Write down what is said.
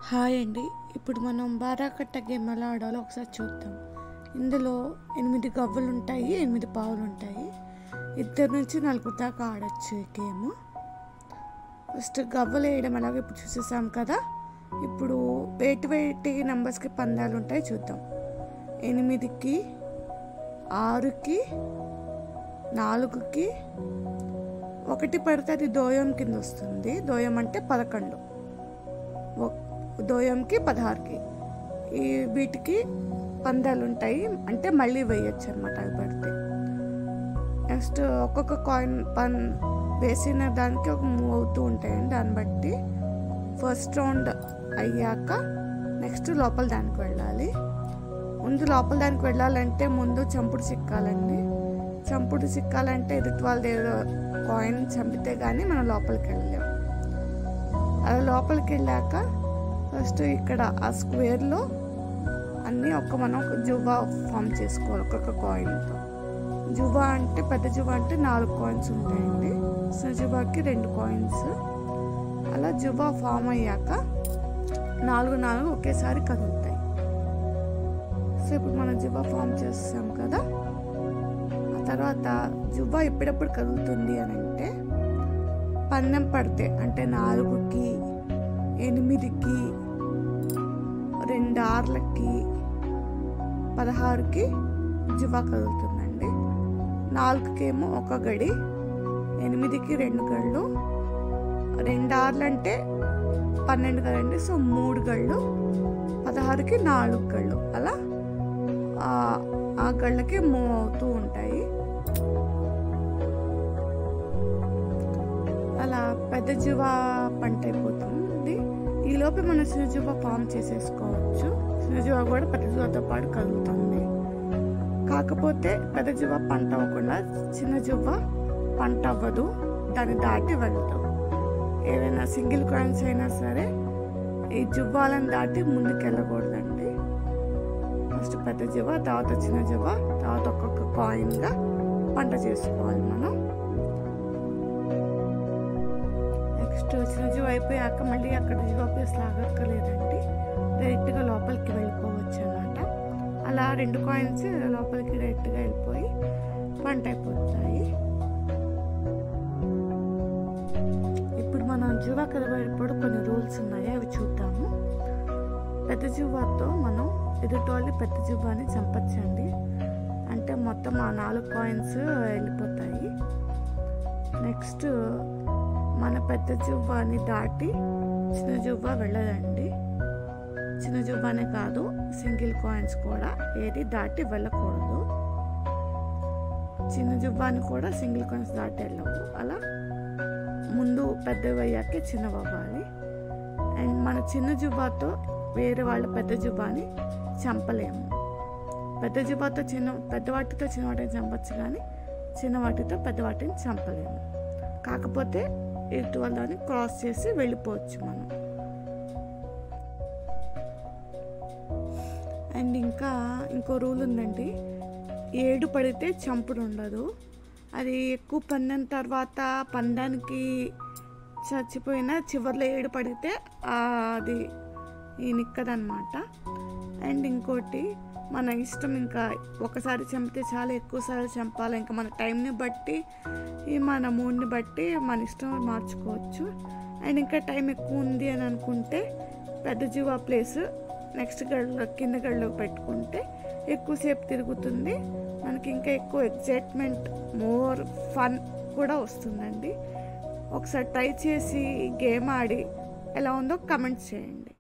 Hi అండి. ఇప్పుడు మనం బారాకట్ట గేమ్ ఎలా ఆడాలో ఒకసారి చూద్దాం. ఇందులో 8 గవ్వలు ఉంటాయి, 8 పావులు ఉంటాయి. 2 నుంచి 4 దాకా ఆడచ్చు ఈ గేమ్. ఫస్ట్ గవ్వలు వేయడం ఎలాగో ఇప్పుడు చూసేసాం కదా. ఇప్పుడు వేటి నెంబర్స్కి పందాలు ఉంటాయి చూద్దాం. 8కి, 6కి, 4కి, 1 పడితే అది దోయం కింద వస్తుంది. దోయం అంటే 11, దోయంకి 16కి వీటికి పందాలు ఉంటాయి. అంటే మళ్ళీ వేయచ్చు అనమాట అవి పడితే. నెక్స్ట్ ఒక్కొక్క కాయిన్ వేసిన దానికి ఒక మూవ్ అవుతూ ఉంటాయండి. దాన్ని బట్టి ఫస్ట్ రౌండ్ అయ్యాక నెక్స్ట్ లోపల దానికి వెళ్ళాలి. ముందు లోపల దానికి వెళ్ళాలంటే ముందు చంపుడు సిక్కాలండి. చంపుడు సిక్కాలంటే ఎదుటి వాళ్ళది ఏదో కాయిన్ చంపితే కానీ మనం లోపలికి వెళ్ళలేము. అలా లోపలికి వెళ్ళాక ఫస్ట్ ఇక్కడ ఆ స్క్వేర్లో అన్నీ మనం ఒక జువా ఫామ్ చేసుకోవాలి ఒక్కొక్క కాయిన్తో. జువా అంటే పెద్ద జువా అంటే 4 కాయిన్స్ ఉంటాయండి. చిన్న జువాకి 2 కాయిన్స్. అలా జువా ఫామ్ అయ్యాక 4 ఒకేసారి కదులుతాయి. సో ఇప్పుడు మనం జువా ఫామ్ చేస్తాం కదా. ఆ తర్వాత జువా ఎప్పుడెప్పుడు కదులుతుంది అని అంటే పందెం పడితే, అంటే 4కి, 8కి, 2 6లకి, 16కి జువా కదులుతుందండి. 4కేమో 1 గడి, 8కి 2 గళ్ళు, 2 6లు అంటే 12 కదండి. సో 3 గళ్ళు, 16కి 4 గళ్ళు. అలా ఆ గళ్ళకి మూవ్ అవుతూ ఉంటాయి. అలా పెద్ద జువా పంట అయిపోతుంది. ఈ లోపే మనం చిన్న జువా ఫామ్ చేసేసుకోవచ్చు. చిన్న జువా కూడా పెద్ద జువాతో పాటు కదులుతుంది. కాకపోతే పెద్ద జువా పంట అవ్వకుండా చిన్న జువా పంట అవ్వదు, దాన్ని దాటి వెళ్తాం. ఏదైనా సింగిల్ కాయిన్స్ అయినా సరే ఈ జువ్వాలను దాటి ముందుకు వెళ్ళకూడదండి. ఫస్ట్ పెద్ద జువా, తర్వాత చిన్న జువా, తర్వాత ఒక్కొక్క కాయిన్గా పంట చేసుకోవాలి మనం. నెక్స్ట్ చిన్న జువా అయిపోయాక మళ్ళీ అక్కడ జువా ప్లేస్ లాగక్కర్లేదండి, డైరెక్ట్గా లోపలికి వెళ్ళిపోవచ్చు అన్నమాట. అలా 2 కాయిన్స్ లోపలికి డైరెక్ట్గా వెళ్ళిపోయి పంట అయిపోతాయి. ఇప్పుడు మనం జువా కదిలేటప్పుడు కొన్ని రూల్స్ ఉన్నాయి, అవి చూద్దాము. పెద్ద జువాతో మనం ఎదుటోళ్ళి పెద్ద జువాని చంపచ్చండి. అంటే మొత్తం ఆ 4 కాయిన్స్ వెళ్ళిపోతాయి. నెక్స్ట్ మన పెద్ద జువ్వాని దాటి చిన్న జువ్వా వెళ్ళదండి. చిన్న జువ్వానే కాదు, సింగిల్ కాయిన్స్ కూడా ఏది దాటి వెళ్ళకూడదు. చిన్న జువ్వాని కూడా సింగిల్ కాయిన్స్ దాటి వెళ్ళవు. అలా ముందు పెద్దవి అయ్యాకే చిన్నవి అవ్వాలి. అండ్ మన చిన్న జువ్వాతో వేరే వాళ్ళ పెద్ద జువ్వాని చంపలేము. పెద్ద జువ్వాతో పెద్ద వాటితో చిన్న వాటిని చంపచ్చు, కానీ చిన్న వాటితో పెద్ద వాటిని చంపలేము. కాకపోతే ఇటు వాళ్ళని క్రాస్ చేసి వెళ్ళిపోవచ్చు మనం. అండ్ ఇంకో రూల్ ఉందండి, 7 పడితే చంపుడు ఉండదు. అది ఎక్కువ పందెం తర్వాత పందానికి చచ్చిపోయినా చివర్లో 7 పడితే అది నిక్కదనమాట. అండ్ ఇంకోటి మన ఇష్టం, ఇంకా ఒకసారి చంపితే చాలా ఎక్కువసార్లు చంపాలి. ఇంకా మన టైంని బట్టి మన మూడ్ని బట్టి మన ఇష్టం మార్చుకోవచ్చు. అండ్ ఇంకా టైం ఎక్కువ ఉంది అని అనుకుంటే పెద్ద జువా ప్లేస్ నెక్స్ట్ కింద గడిలోకి పెట్టుకుంటే ఎక్కువసేపు తిరుగుతుంది. మనకి ఇంకా ఎక్కువ ఎగ్జైట్మెంట్, మోర్ ఫన్ కూడా వస్తుందండి. ఒకసారి ట్రై చేసి గేమ్ ఆడి ఎలా ఉందో కమెంట్స్ చేయండి.